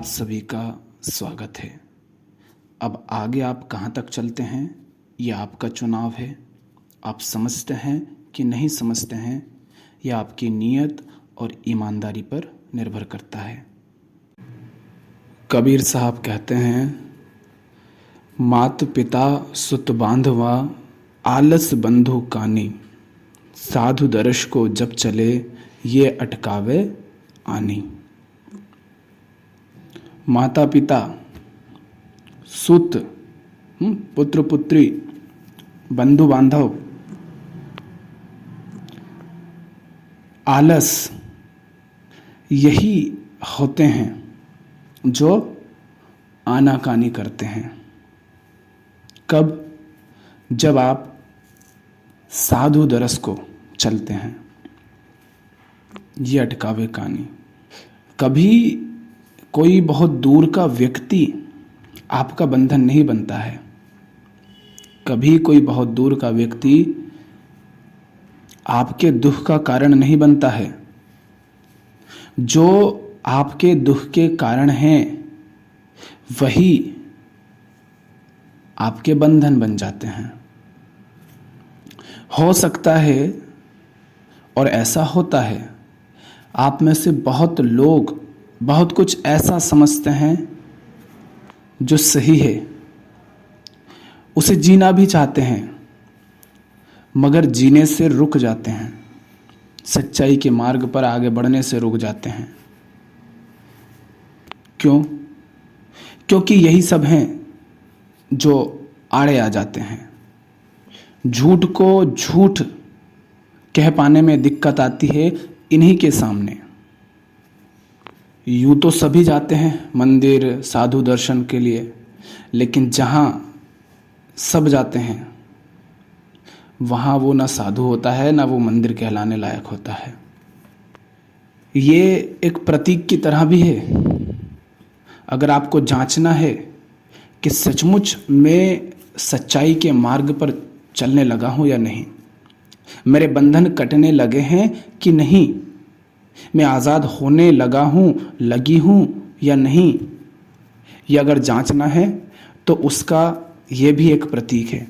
सभी का स्वागत है। अब आगे आप कहाँ तक चलते हैं ये आपका चुनाव है। आप समझते हैं कि नहीं समझते हैं यह आपकी नीयत और ईमानदारी पर निर्भर करता है। कबीर साहब कहते हैं, मात पिता सुत बांधवा आलस बंधु कानी, साधु दर्श को जब चले ये अटकावे आनी। माता पिता, सुत पुत्र पुत्री, बंधु बांधव, आलस, यही होते हैं जो आनाकानी करते हैं। कब? जब आप साधु दरस को चलते हैं। ये अटकावे कानी। कभी कोई बहुत दूर का व्यक्ति आपका बंधन नहीं बनता है। कभी कोई बहुत दूर का व्यक्ति आपके दुख का कारण नहीं बनता है। जो आपके दुख के कारण हैं वही आपके बंधन बन जाते हैं। हो सकता है और ऐसा होता है, आप में से बहुत लोग बहुत कुछ ऐसा समझते हैं जो सही है, उसे जीना भी चाहते हैं, मगर जीने से रुक जाते हैं, सच्चाई के मार्ग पर आगे बढ़ने से रुक जाते हैं। क्यों? क्योंकि यही सब हैं जो आड़े आ जाते हैं। झूठ को झूठ कह पाने में दिक्कत आती है इन्हीं के सामने। यूं तो सभी जाते हैं मंदिर साधु दर्शन के लिए, लेकिन जहाँ सब जाते हैं वहाँ वो ना साधु होता है ना वो मंदिर कहलाने लायक होता है। ये एक प्रतीक की तरह भी है। अगर आपको जांचना है कि सचमुच मैं सच्चाई के मार्ग पर चलने लगा हूँ या नहीं, मेरे बंधन कटने लगे हैं कि नहीं, मैं आज़ाद होने लगा हूँ, लगी हूँ या नहीं, ये अगर जांचना है तो उसका ये भी एक प्रतीक है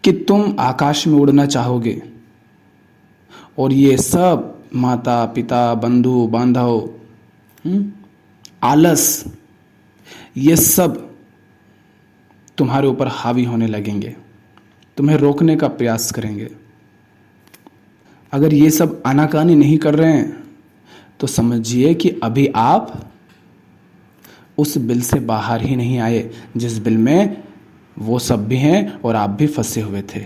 कि तुम आकाश में उड़ना चाहोगे और ये सब माता पिता बंधु बांधव, आलस, ये सब तुम्हारे ऊपर हावी होने लगेंगे, तुम्हें रोकने का प्रयास करेंगे। अगर ये सब आनाकानी नहीं कर रहे हैं तो समझिए कि अभी आप उस बिल से बाहर ही नहीं आए जिस बिल में वो सब भी हैं और आप भी फंसे हुए थे।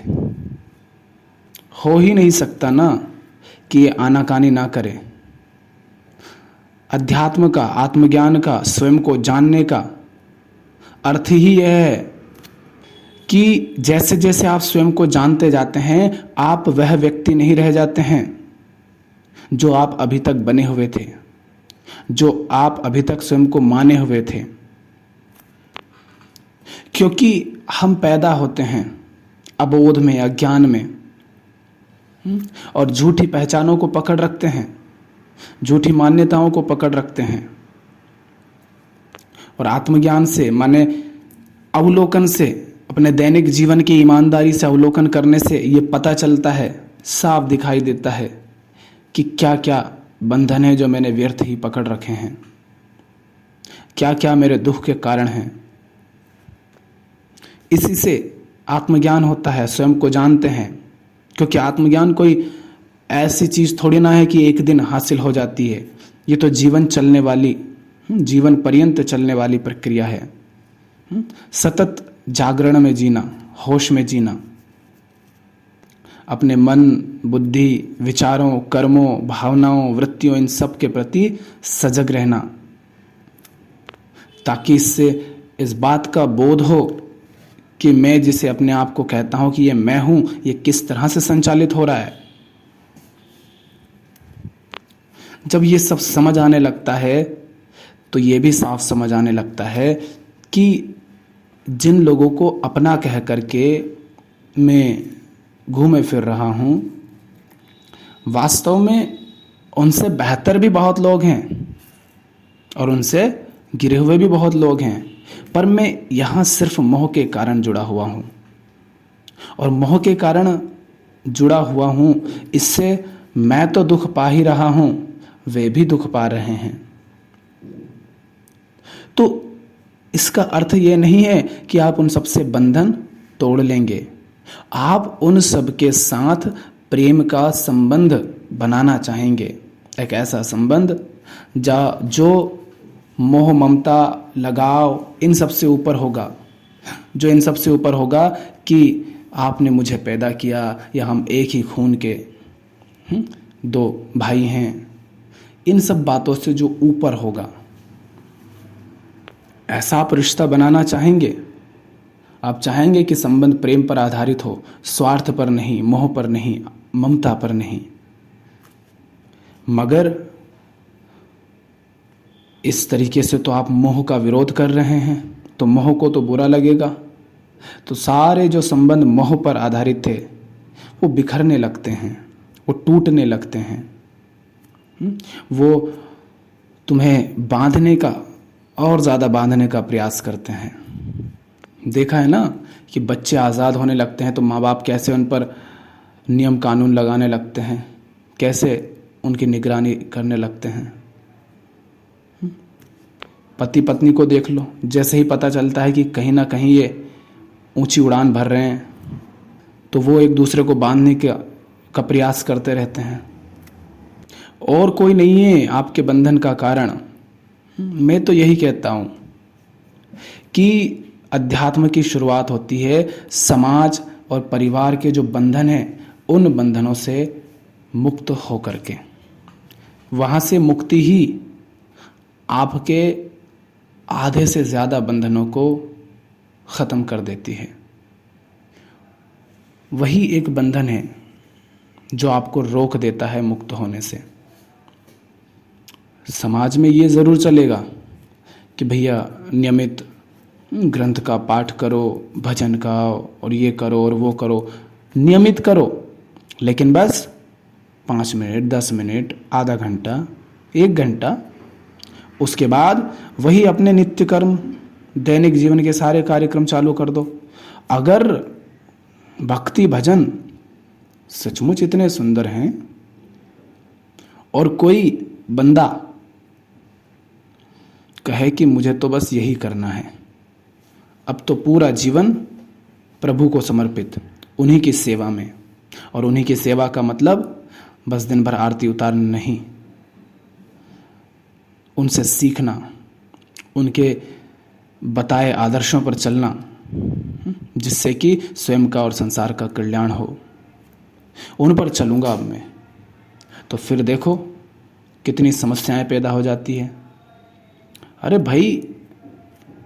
हो ही नहीं सकता ना कि ये आनाकानी ना करे। अध्यात्म का, आत्मज्ञान का, स्वयं को जानने का अर्थ ही यह है कि जैसे जैसे आप स्वयं को जानते जाते हैं, आप वह व्यक्ति नहीं रह जाते हैं जो आप अभी तक बने हुए थे, जो आप अभी तक स्वयं को माने हुए थे। क्योंकि हम पैदा होते हैं अबोध में, अज्ञान में, और झूठी पहचानों को पकड़ रखते हैं, झूठी मान्यताओं को पकड़ रखते हैं। और आत्मज्ञान से माने अवलोकन से, अपने दैनिक जीवन की ईमानदारी से अवलोकन करने से ये पता चलता है, साफ दिखाई देता है कि क्या क्या बंधन है जो मैंने व्यर्थ ही पकड़ रखे हैं, क्या क्या मेरे दुख के कारण हैं। इसी से आत्मज्ञान होता है, स्वयं को जानते हैं। क्योंकि आत्मज्ञान कोई ऐसी चीज थोड़ी ना है कि एक दिन हासिल हो जाती है। ये तो जीवन चलने वाली, जीवन पर्यंत चलने वाली प्रक्रिया है। सतत जागरण में जीना, होश में जीना, अपने मन, बुद्धि, विचारों, कर्मों, भावनाओं, वृत्तियों, इन सब के प्रति सजग रहना, ताकि इससे इस बात का बोध हो कि मैं जिसे अपने आप को कहता हूं कि ये मैं हूं, ये किस तरह से संचालित हो रहा है। जब ये सब समझ आने लगता है तो ये भी साफ समझ आने लगता है कि जिन लोगों को अपना कह करके मैं घूमे फिर रहा हूं, वास्तव में उनसे बेहतर भी बहुत लोग हैं और उनसे गिरे हुए भी बहुत लोग हैं, पर मैं यहाँ सिर्फ मोह के कारण जुड़ा हुआ हूँ। और मोह के कारण जुड़ा हुआ हूँ, इससे मैं तो दुख पा ही रहा हूँ, वे भी दुख पा रहे हैं। तो इसका अर्थ ये नहीं है कि आप उन सबसे बंधन तोड़ लेंगे। आप उन सब के साथ प्रेम का संबंध बनाना चाहेंगे, एक ऐसा संबंध जो मोह, ममता, लगाव इन सब से ऊपर होगा, जो इन सब से ऊपर होगा कि आपने मुझे पैदा किया या हम एक ही खून के दो भाई हैं, इन सब बातों से जो ऊपर होगा, ऐसा आप रिश्ता बनाना चाहेंगे। आप चाहेंगे कि संबंध प्रेम पर आधारित हो, स्वार्थ पर नहीं, मोह पर नहीं, ममता पर नहीं। मगर इस तरीके से तो आप मोह का विरोध कर रहे हैं, तो मोह को तो बुरा लगेगा। तो सारे जो संबंध मोह पर आधारित थे वो बिखरने लगते हैं, वो टूटने लगते हैं, वो तुम्हें बांधने का और ज़्यादा बांधने का प्रयास करते हैं। देखा है ना कि बच्चे आज़ाद होने लगते हैं तो माँ बाप कैसे उन पर नियम कानून लगाने लगते हैं, कैसे उनकी निगरानी करने लगते हैं। पति पत्नी को देख लो, जैसे ही पता चलता है कि कहीं ना कहीं ये ऊंची उड़ान भर रहे हैं तो वो एक दूसरे को बांधने का प्रयास करते रहते हैं। और कोई नहीं है आपके बंधन का कारण। मैं तो यही कहता हूँ कि अध्यात्म की शुरुआत होती है समाज और परिवार के जो बंधन हैं उन बंधनों से मुक्त होकर के। वहाँ से मुक्ति ही आपके आधे से ज़्यादा बंधनों को ख़त्म कर देती है। वही एक बंधन है जो आपको रोक देता है मुक्त होने से। समाज में ये ज़रूर चलेगा कि भैया नियमित ग्रंथ का पाठ करो, भजन का, और ये करो और वो करो, नियमित करो, लेकिन बस 5 मिनट, 10 मिनट, आधा घंटा, 1 घंटा। उसके बाद वही अपने नित्य कर्म, दैनिक जीवन के सारे कार्यक्रम चालू कर दो। अगर भक्ति भजन सचमुच इतने सुंदर हैं और कोई बंदा कहे कि मुझे तो बस यही करना है, अब तो पूरा जीवन प्रभु को समर्पित, उन्हीं की सेवा में, और उन्हीं की सेवा का मतलब बस दिन भर आरती उतारना नहीं, उनसे सीखना, उनके बताए आदर्शों पर चलना, जिससे कि स्वयं का और संसार का कल्याण हो, उन पर चलूँगा अब मैं। तो फिर देखो कितनी समस्याएं पैदा हो जाती है। अरे भाई,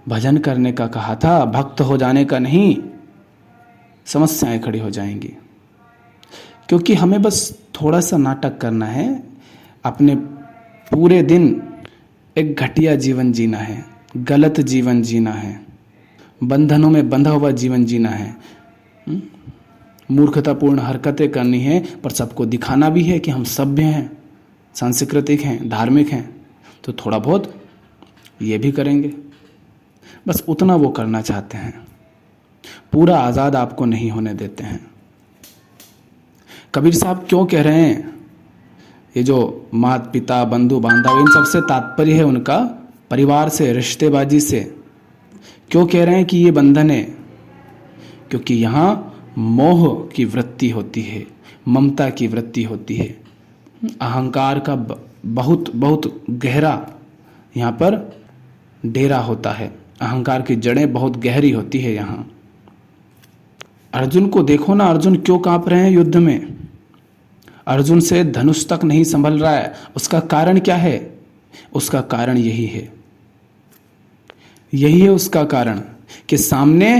भजन करने का कहा था, भक्त हो जाने का नहीं। समस्याएं खड़ी हो जाएंगी, क्योंकि हमें बस थोड़ा सा नाटक करना है, अपने पूरे दिन एक घटिया जीवन जीना है, गलत जीवन जीना है, बंधनों में बंधा हुआ जीवन जीना है, मूर्खतापूर्ण हरकतें करनी है, पर सबको दिखाना भी है कि हम सभ्य हैं, सांस्कृतिक हैं, धार्मिक हैं, तो थोड़ा बहुत ये भी करेंगे। बस उतना वो करना चाहते हैं, पूरा आज़ाद आपको नहीं होने देते हैं। कबीर साहब क्यों कह रहे हैं, ये जो माता पिता बंधु बांधव, इन सबसे तात्पर्य है उनका परिवार से, रिश्तेबाजी से। क्यों कह रहे हैं कि ये बंधन है? क्योंकि यहाँ मोह की वृत्ति होती है, ममता की वृत्ति होती है, अहंकार का बहुत बहुत गहरा यहाँ पर डेरा होता है, अहंकार की जड़ें बहुत गहरी होती है यहाँ। अर्जुन को देखो ना, अर्जुन क्यों कांप रहे हैं युद्ध में? अर्जुन से धनुष तक नहीं संभल रहा है। उसका कारण क्या है? उसका कारण यही है, यही है उसका कारण कि सामने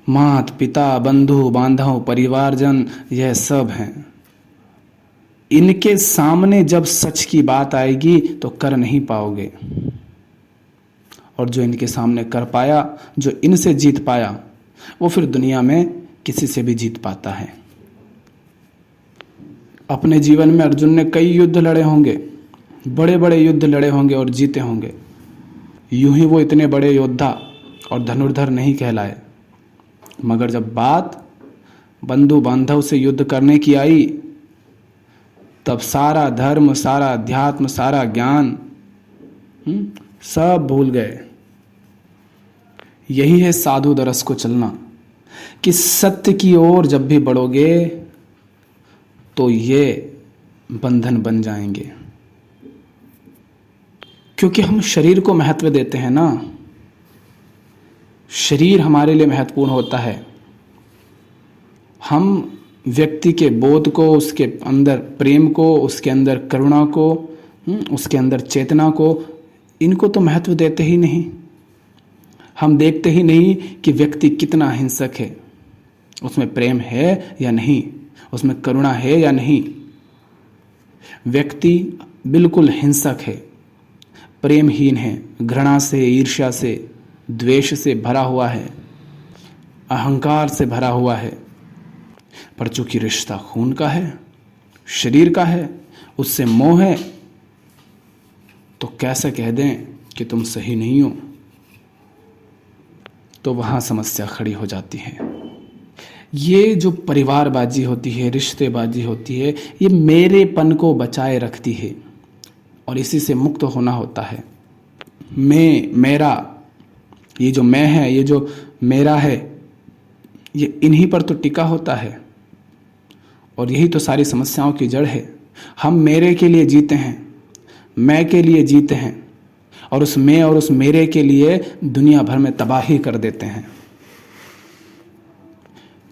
मात पिता बंधु बांधव परिवारजन यह सब हैं। इनके सामने जब सच की बात आएगी तो कर नहीं पाओगे, और जो इनके सामने कर पाया, जो इनसे जीत पाया, वो फिर दुनिया में किसी से भी जीत पाता है। अपने जीवन में अर्जुन ने कई युद्ध लड़े होंगे, बड़े बड़े युद्ध लड़े होंगे और जीते होंगे, यूं ही वो इतने बड़े योद्धा और धनुर्धर नहीं कहलाए, मगर जब बात बंधु बांधव से युद्ध करने की आई, तब सारा धर्म, सारा अध्यात्म, सारा ज्ञान सब भूल गए। यही है साधु दरस को चलना, कि सत्य की ओर जब भी बढ़ोगे तो ये बंधन बन जाएंगे। क्योंकि हम शरीर को महत्व देते हैं ना, शरीर हमारे लिए महत्वपूर्ण होता है। हम व्यक्ति के बोध को, उसके अंदर प्रेम को, उसके अंदर करुणा को, उसके अंदर चेतना को, इनको तो महत्व देते ही नहीं। हम देखते ही नहीं कि व्यक्ति कितना हिंसक है, उसमें प्रेम है या नहीं, उसमें करुणा है या नहीं। व्यक्ति बिल्कुल हिंसक है, प्रेमहीन है, घृणा से, ईर्ष्या से, द्वेष से भरा हुआ है, अहंकार से भरा हुआ है। पर चूंकि रिश्ता खून का है, शरीर का है, उससे मोह है, तो कैसे कह दें कि तुम सही नहीं हो? तो वहां समस्या खड़ी हो जाती है। ये जो परिवारबाजी होती है, रिश्तेबाजी होती है, ये मेरेपन को बचाए रखती है और इसी से मुक्त होना होता है। मैं, मेरा, ये जो मैं है, ये जो मेरा है, ये इन्हीं पर तो टिका होता है और यही तो सारी समस्याओं की जड़ है। हम मेरे के लिए जीते हैं, मैं के लिए जीते हैं और उस मैं और उस मेरे के लिए दुनिया भर में तबाही कर देते हैं।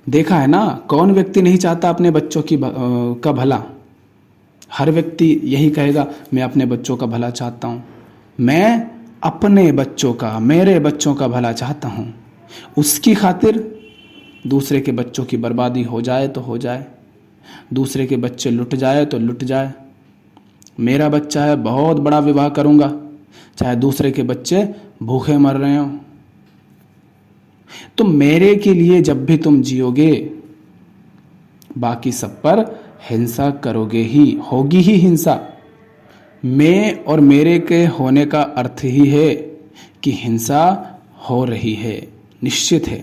देखा है ना, कौन व्यक्ति नहीं चाहता अपने बच्चों का भला? हर व्यक्ति यही कहेगा, मैं अपने बच्चों का भला चाहता हूँ, मैं अपने बच्चों का, मेरे बच्चों का भला चाहता हूँ। उसकी खातिर दूसरे के बच्चों की बर्बादी हो जाए तो हो जाए, दूसरे के बच्चे लुट जाए तो लुट जाए। मेरा बच्चा है, बहुत बड़ा विवाह करूँगा, चाहे दूसरे के बच्चे भूखे मर रहे हों। तो मेरे के लिए जब भी तुम जियोगे, बाकी सब पर हिंसा करोगे ही, होगी ही हिंसा। मैं और मेरे के होने का अर्थ ही है कि हिंसा हो रही है, निश्चित है।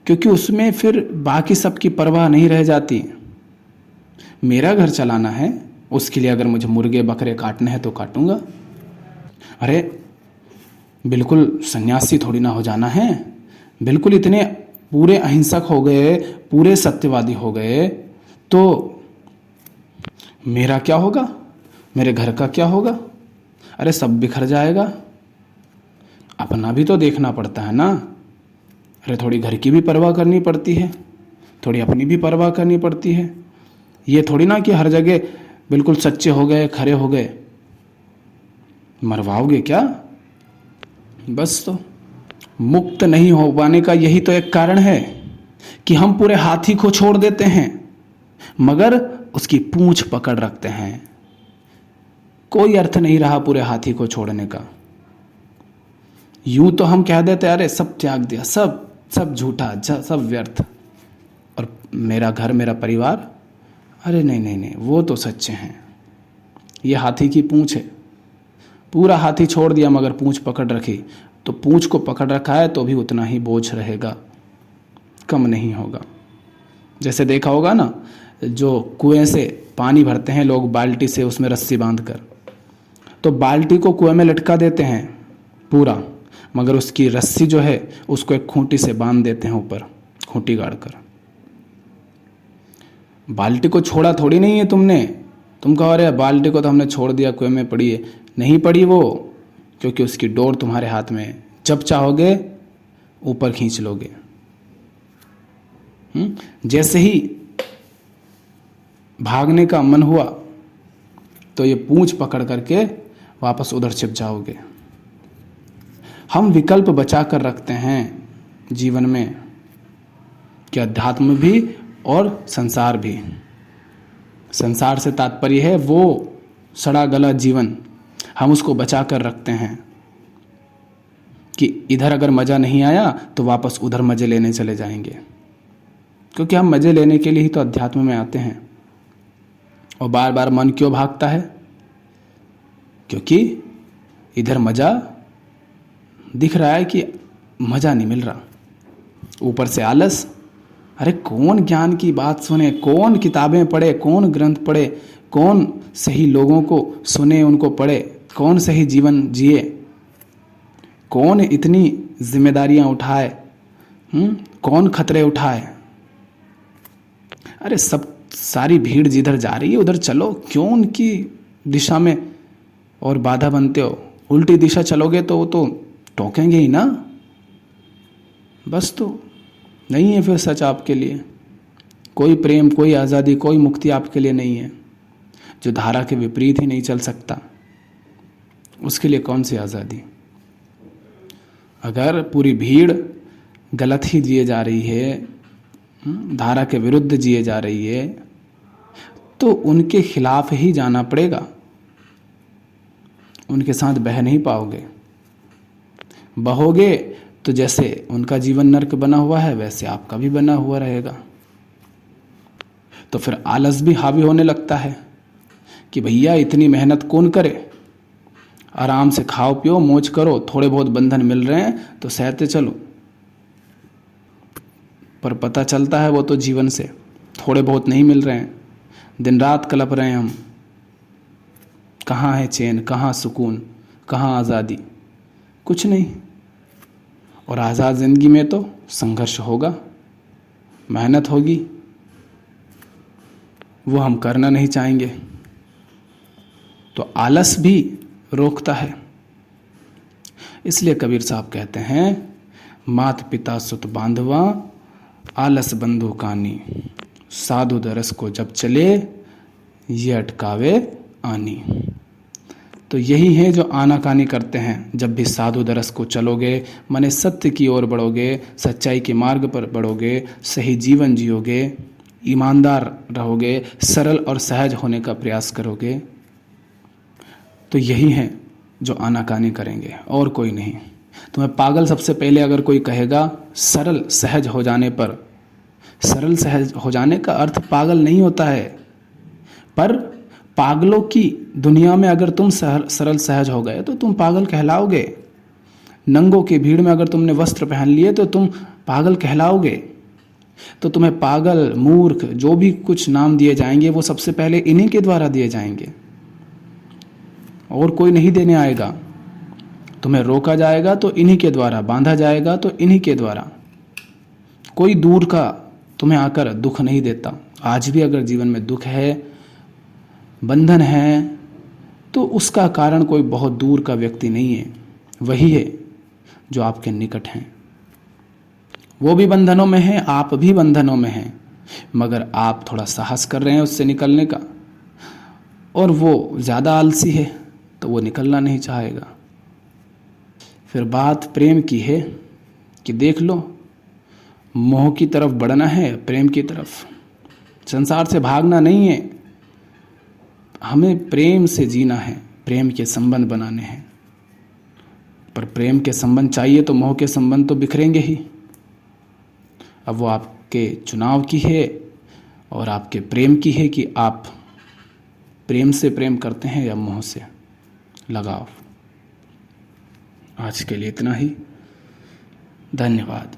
क्योंकि उसमें फिर बाकी सब की परवाह नहीं रह जाती। मेरा घर चलाना है, उसके लिए अगर मुझे मुर्गे बकरे काटने हैं तो काटूंगा। अरे बिल्कुल सन्यासी थोड़ी ना हो जाना है, बिल्कुल इतने पूरे अहिंसक हो गए, पूरे सत्यवादी हो गए तो मेरा क्या होगा, मेरे घर का क्या होगा? अरे सब बिखर जाएगा। अपना भी तो देखना पड़ता है ना। अरे थोड़ी घर की भी परवाह करनी पड़ती है, थोड़ी अपनी भी परवाह करनी पड़ती है। ये थोड़ी ना कि हर जगह बिल्कुल सच्चे हो गए, खरे हो गए। मरवाओगे क्या? बस तो मुक्त नहीं हो पाने का यही तो एक कारण है कि हम पूरे हाथी को छोड़ देते हैं मगर उसकी पूंछ पकड़ रखते हैं। कोई अर्थ नहीं रहा पूरे हाथी को छोड़ने का। यूं तो हम कह देते अरे सब त्याग दिया, सब झूठा, सब व्यर्थ, और मेरा घर, मेरा परिवार, अरे नहीं नहीं नहीं, वो तो सच्चे हैं। ये हाथी की पूंछ है, पूरा हाथी छोड़ दिया मगर पूंछ पकड़ रखी, तो पूंछ को पकड़ रखा है तो भी उतना ही बोझ रहेगा, कम नहीं होगा। जैसे देखा होगा ना, जो कुएं से पानी भरते हैं लोग बाल्टी से, उसमें रस्सी बांधकर, तो बाल्टी को कुएं में लटका देते हैं पूरा, मगर उसकी रस्सी जो है उसको एक खूंटी से बांध देते हैं ऊपर, खूंटी गाड़कर। बाल्टी को छोड़ा थोड़ी नहीं है तुमने। तुम कहो अरे बाल्टी को तो हमने छोड़ दिया, कुएं में पड़ी है। नहीं पड़ी वो, क्योंकि उसकी डोर तुम्हारे हाथ में है। जब चाहोगे ऊपर खींच लोगे। जैसे ही भागने का मन हुआ तो ये पूंछ पकड़ करके वापस उधर छिप जाओगे। हम विकल्प बचा कर रखते हैं जीवन में, कि अध्यात्म भी और संसार भी। संसार से तात्पर्य है वो सड़ा गला जीवन, हम उसको बचा कर रखते हैं कि इधर अगर मज़ा नहीं आया तो वापस उधर मज़े लेने चले जाएंगे। क्योंकि हम मज़े लेने के लिए ही तो अध्यात्म में आते हैं। और बार बार मन क्यों भागता है? क्योंकि इधर मज़ा दिख रहा है कि मज़ा नहीं मिल रहा, ऊपर से आलस। अरे कौन ज्ञान की बात सुने, कौन किताबें पढ़े, कौन ग्रंथ पढ़े, कौन सही लोगों को सुने, उनको पढ़े, कौन सही जीवन जिए, कौन इतनी जिम्मेदारियां उठाए, कौन खतरे उठाए। अरे सब सारी भीड़ जिधर जा रही है उधर चलो, क्यों उनकी दिशा में और बाधा बनते हो। उल्टी दिशा चलोगे तो वो तो टोकेंगे ही ना। बस तो नहीं है फिर सच आपके लिए, कोई प्रेम, कोई आज़ादी, कोई मुक्ति आपके लिए नहीं है। जो धारा के विपरीत ही नहीं चल सकता उसके लिए कौन सी आज़ादी। अगर पूरी भीड़ गलत ही जिए जा रही है, धारा के विरुद्ध जिए जा रही है, तो उनके खिलाफ ही जाना पड़ेगा, उनके साथ बह नहीं पाओगे। बहोगे तो जैसे उनका जीवन नर्क बना हुआ है वैसे आपका भी बना हुआ रहेगा। तो फिर आलस भी हावी होने लगता है कि भैया इतनी मेहनत कौन करे, आराम से खाओ पियो मौज करो, थोड़े बहुत बंधन मिल रहे हैं तो सहते चलो। पर पता चलता है वो तो जीवन से थोड़े बहुत नहीं मिल रहे हैं, दिन रात कलप रहे हैं हम। कहाँ है चैन, कहाँ सुकून, कहाँ आज़ादी, कुछ नहीं। और आज़ाद ज़िंदगी में तो संघर्ष होगा, मेहनत होगी, वो हम करना नहीं चाहेंगे। तो आलस भी रोकता है। इसलिए कबीर साहब कहते हैं, मात पिता सुत बांधवा आलस बंधु कानी, साधु दरस को जब चले ये अटकावे आनी। तो यही है जो आनाकानी करते हैं। जब भी साधु दरस को चलोगे, माने सत्य की ओर बढ़ोगे, सच्चाई के मार्ग पर बढ़ोगे, सही जीवन जियोगे, ईमानदार रहोगे, सरल और सहज होने का प्रयास करोगे, तो यही है जो आनाकानी करेंगे और कोई नहीं। तुम्हें पागल सबसे पहले अगर कोई कहेगा सरल सहज हो जाने पर, सरल सहज हो जाने का अर्थ पागल नहीं होता है, पर पागलों की दुनिया में अगर तुम सरल सहज हो गए तो तुम पागल कहलाओगे। नंगों की भीड़ में अगर तुमने वस्त्र पहन लिए तो तुम पागल कहलाओगे। तो तुम्हें पागल, मूर्ख, जो भी कुछ नाम दिए जाएंगे वो सबसे पहले इन्हीं के द्वारा दिए जाएंगे, और कोई नहीं देने आएगा। तुम्हें रोका जाएगा तो इन्हीं के द्वारा, बांधा जाएगा तो इन्हीं के द्वारा। कोई दूर का तुम्हें आकर दुख नहीं देता। आज भी अगर जीवन में दुख है, बंधन है, तो उसका कारण कोई बहुत दूर का व्यक्ति नहीं है, वही है जो आपके निकट हैं। वो भी बंधनों में है, आप भी बंधनों में हैं, मगर आप थोड़ा साहस कर रहे हैं उससे निकलने का, और वो ज़्यादा आलसी है तो वो निकलना नहीं चाहेगा। फिर बात प्रेम की है कि देख लो, मोह की तरफ बढ़ना है, प्रेम की तरफ, संसार से भागना नहीं है। हमें प्रेम से जीना है, प्रेम के संबंध बनाने हैं। पर प्रेम के संबंध चाहिए तो मोह के संबंध तो बिखरेंगे ही। अब वो आपके चुनाव की है और आपके प्रेम की है कि आप प्रेम से प्रेम करते हैं या मोह से। लगाव। आज के लिए इतना ही। धन्यवाद।